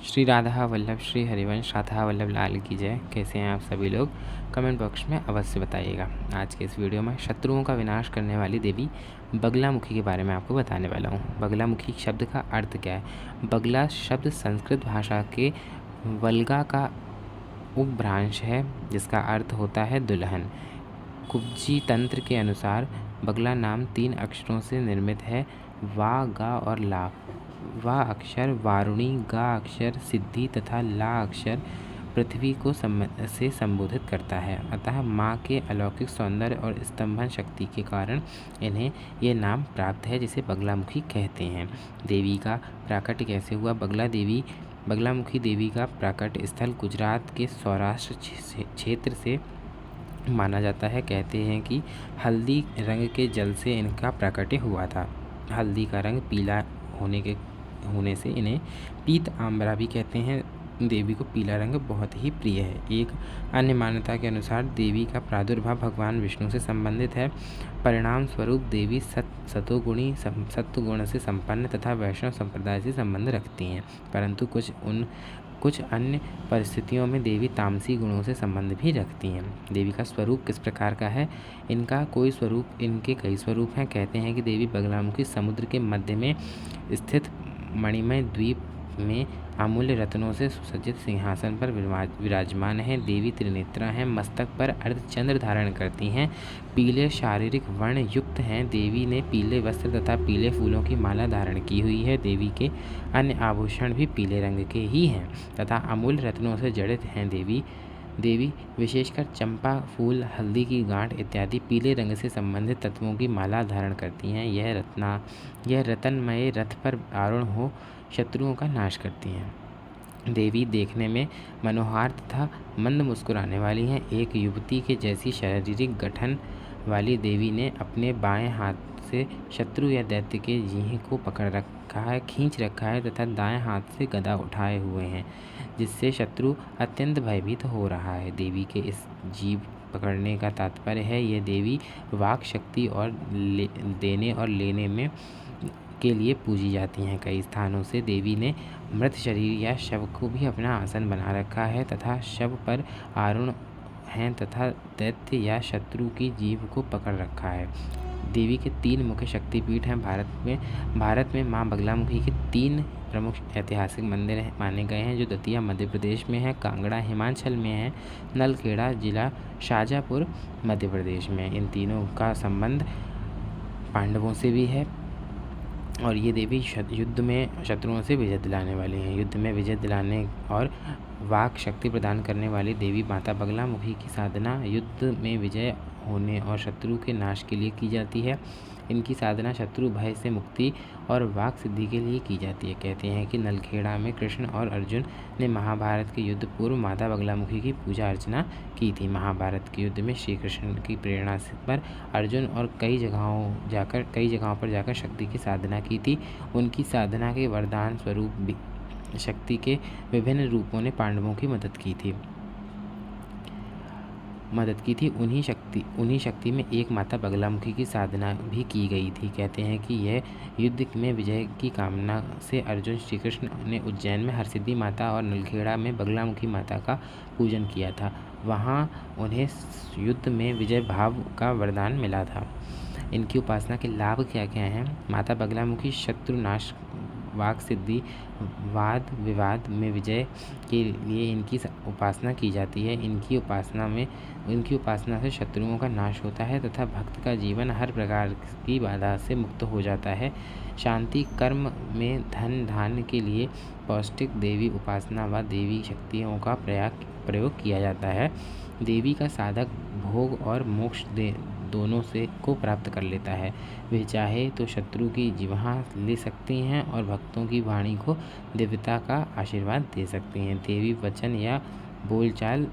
श्री राधा वल्लभ श्री हरिवंश राधा वल्लभ लाल की जय। कैसे हैं आप सभी लोग? कमेंट बॉक्स में अवश्य बताइएगा। आज के इस वीडियो में शत्रुओं का विनाश करने वाली देवी बगलामुखी के बारे में आपको बताने वाला हूँ। बगलामुखी शब्द का अर्थ क्या है? बगला शब्द संस्कृत भाषा के वल्गा का उपभ्रांश है, जिसका अर्थ होता है दुल्हन। कुब्जी तंत्र के अनुसार बगला नाम 3 अक्षरों से निर्मित है, वा, गा और ला। वा अक्षर वारुणी, गा अक्षर सिद्धि तथा ला अक्षर पृथ्वी को से संबोधित करता है। अतः माँ के अलौकिक सौंदर्य और स्तंभन शक्ति के कारण इन्हें ये नाम प्राप्त है, जिसे बगलामुखी कहते हैं। देवी का प्राकट्य कैसे हुआ? बगलामुखी देवी का प्राकट्य स्थल गुजरात के सौराष्ट्र क्षेत्र से माना जाता है। कहते हैं कि हल्दी रंग के जल से इनका प्राकट्य हुआ था। हल्दी का रंग पीला होने से इन्हें पीत आम्बरा भी कहते हैं। देवी को पीला रंग बहुत ही प्रिय है। एक अन्य मान्यता के अनुसार देवी का प्रादुर्भाव भगवान विष्णु से संबंधित है। परिणाम स्वरूप देवी सत्वगुण से संपन्न तथा वैष्णव संप्रदाय से संबंध रखती हैं, परंतु कुछ अन्य परिस्थितियों में देवी तामसी गुणों से संबंध भी रखती हैं। देवी का स्वरूप किस प्रकार का है? इनके कई स्वरूप हैं। कहते हैं कि देवी बगलामुखी समुद्र के मध्य में स्थित मणिमय द्वीप में अमूल्य रत्नों से सुसज्जित सिंहासन पर विराजमान है। देवी त्रिनेत्रा हैं, मस्तक पर अर्धचंद्र धारण करती हैं, पीले शारीरिक वर्ण युक्त हैं। देवी ने पीले वस्त्र तथा पीले फूलों की माला धारण की हुई है। देवी के अन्य आभूषण भी पीले रंग के ही हैं तथा अमूल्य रत्नों से जड़ित हैं। देवी विशेषकर चंपा फूल, हल्दी की गांठ इत्यादि पीले रंग से संबंधित तत्वों की माला धारण करती हैं। यह रत्नमय रथ पर आरूढ़ हो शत्रुओं का नाश करती हैं। देवी देखने में मनोहार तथा मंद मुस्कुराने वाली हैं। एक युवती के जैसी शारीरिक गठन वाली देवी ने अपने बाएं हाथ से शत्रु या दैत्य के जीह को खींच रखा है तथा दाएं हाथ से गदा उठाए हुए हैं, जिससे शत्रु अत्यंत भयभीत हो रहा है। देवी के इस जीव पकड़ने का तात्पर्य है यह देवी वाक शक्ति और देने और लेने में के लिए पूजी जाती हैं। कई स्थानों से देवी ने मृत शरीर या शव को भी अपना आसन बना रखा है तथा शव पर आरूढ़ हैं तथा दैत्य या शत्रु की जीभ को पकड़ रखा है। देवी के 3 मुख्य शक्तिपीठ हैं। भारत में मां बगलामुखी के 3 प्रमुख ऐतिहासिक मंदिर माने गए हैं, जो दतिया मध्य प्रदेश में है, कांगड़ा हिमाचल में है, नलखेड़ा जिला शाजापुर मध्य प्रदेश में। इन तीनों का संबंध पांडवों से भी है और ये देवी युद्ध में शत्रुओं से विजय दिलाने वाली हैं। युद्ध में विजय दिलाने और वाक शक्ति प्रदान करने वाली देवी माता बगलामुखी की साधना युद्ध में विजय होने और शत्रु के नाश के लिए की जाती है। इनकी साधना शत्रु भय से मुक्ति और वाक सिद्धि के लिए की जाती है। कहते हैं कि नलखेड़ा में कृष्ण और अर्जुन ने महाभारत के युद्ध पूर्व माता बगलामुखी की पूजा अर्चना की थी। महाभारत के युद्ध में श्री कृष्ण की प्रेरणा पर अर्जुन और कई जगहों पर जाकर शक्ति की साधना की थी। उनकी साधना के वरदान स्वरूप शक्ति के विभिन्न रूपों ने पांडवों की मदद की थी। उन्हीं शक्ति में एक माता बगलामुखी की साधना भी की गई थी। कहते हैं कि यह युद्ध में विजय की कामना से अर्जुन श्री कृष्ण ने उज्जैन में हरसिद्धि माता और नलखेड़ा में बगलामुखी माता का पूजन किया था। वहाँ उन्हें युद्ध में विजय भाव का वरदान मिला था। इनकी उपासना के लाभ क्या क्या हैं? माता बगलामुखी शत्रु नाश, वाक सिद्धि, वाद विवाद में विजय के लिए इनकी उपासना की जाती है। इनकी उपासना से शत्रुओं का नाश होता है तथा भक्त का जीवन हर प्रकार की बाधा से मुक्त हो जाता है। शांति कर्म में धन धान्य के लिए पौष्टिक देवी उपासना व देवी शक्तियों का प्रयोग किया जाता है। देवी का साधक भोग और मोक्ष दोनों से को प्राप्त कर लेता है। वे चाहे तो शत्रु की जिह्वा ले सकती हैं और भक्तों की वाणी को दिव्यता का आशीर्वाद दे सकती हैं। देवी वचन या बोलचाल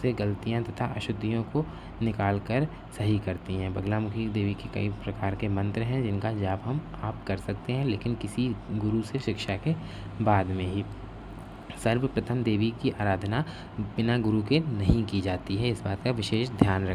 से गलतियां तथा अशुद्धियों को निकालकर सही करती हैं। बगलामुखी देवी के कई प्रकार के मंत्र हैं, जिनका जाप आप कर सकते हैं, लेकिन किसी गुरु से शिक्षा के बाद में ही। सर्वप्रथम देवी की आराधना बिना गुरु के नहीं की जाती है। इस बात का विशेष ध्यान रखें।